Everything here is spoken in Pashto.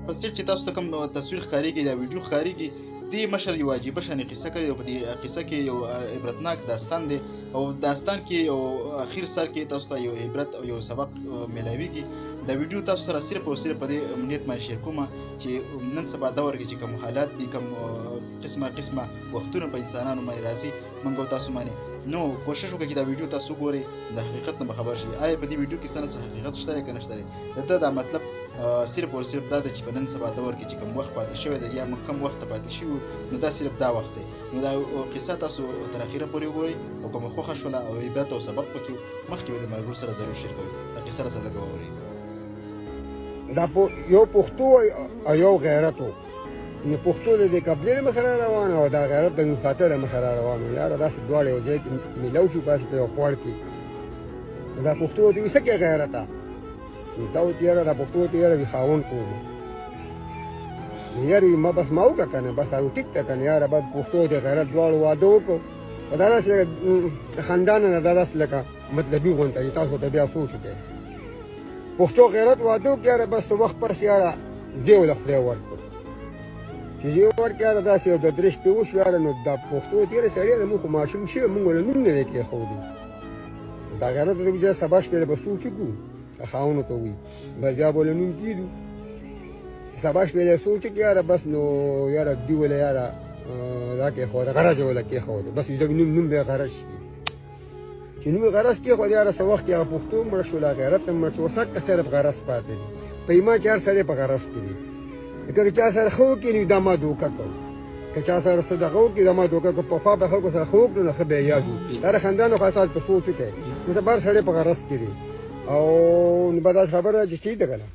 په سټ چې تاسو ته کوم تصویر ښکارېږي دا ویډیو ښکارېږي دې مشر یو عجیبه شانې قصه کړې او په دې قصه کې یو عبرتناک داستان دی او داستان کې یو اخر سر کې تاسو ته یو عبرت او یو سبق میلاویږي دا ویډیو تاسو سره صرف او صرف په دې امنیت باندې شیر کومه چې نن سبا دور کې چې کوم حالات دي کوم قسمه وختونه په انسانانو باندې راځي موږ تاسو باندې نو کوشش وکړئ چې دا ویډیو تاسو ګورئ د حقیقت نه خبر شئ آیا په دې ویډیو کې څه حقیقت شته یا که نشته د دا مطلب صرف او صرف دا ده چې په نن سبا دور کې چې کوم وخت پاتې شوی دی یا موږ کم وخت پاتې شوي نو دا صرف دا وخت دی نو دا قصه تاسو تر اخره پورې وګورئ او کومه خوښه شوله او عبرت او سبق پکې مخکې به د ملګرو سره ضرور شیر کوئ دا قصه راځه لږ واورئ دا یو پښتو او یو غیرت و نو پښتو د دې قبلې له مخې را روانه او دا غیرت د نوخاته له مخې را روان و یاره داسې دواړه یو ځای کې میلاو شو باسې په یو خوړ کې دا پښتو ورته وایي څه کې غیرت ده دا ورته یاره دا پښتو ورته یاره وي خاوند کوم یاره ما بس ما وکړه که نه بس هغه ټیک ده که نه یاره بس پښتو د غیرت دواړو واده وکړو په دا داسې د خندانه نه دا داسې لکه مطلبي غونته چې تاسو ته بیا سوچ وکړئ پښتو غیرت واده وکړي یاره بس وخت پس یاره دې له خدای ورکړو چې دې ورکړي یاره داسې یو د درې شپې وشو یاره نو دا پښتو تېره سړی ده موږ خو ماشوم شوي موږ له نوم نه دی کېښودی دا غیرت ته بیا سبا شپې به سوچ وکړو خاونو ته وي بس بیا به له نوم کېږو سبا شپې له سوچ وکړي یاره بس نو یاره دوی وله یاره دا کېښوده غرض یې وله کېښوده بس نوم به یې غرض شي چې نوم یې غرض کېښود یاره څه وخت هغه پښتو مړه شوله غیرت هم مړ شو اوس هک صرف غرض پاتې دی په ایمان چې هر سړی په غرض کې دی که چا سره ښه وکړي نو دا ما دوکه کوو که چا سره څه دغه وکړي دا ما دوکه کوو پخوا به خلکو سره ښه وکړو نو ښه به یې یاد وي دا د خندانو خوا تاسو په سوچ وکړئ نو سبا هر سړی په غرض کې دی او نو به داسې خبره ده چې ټیک ده که نه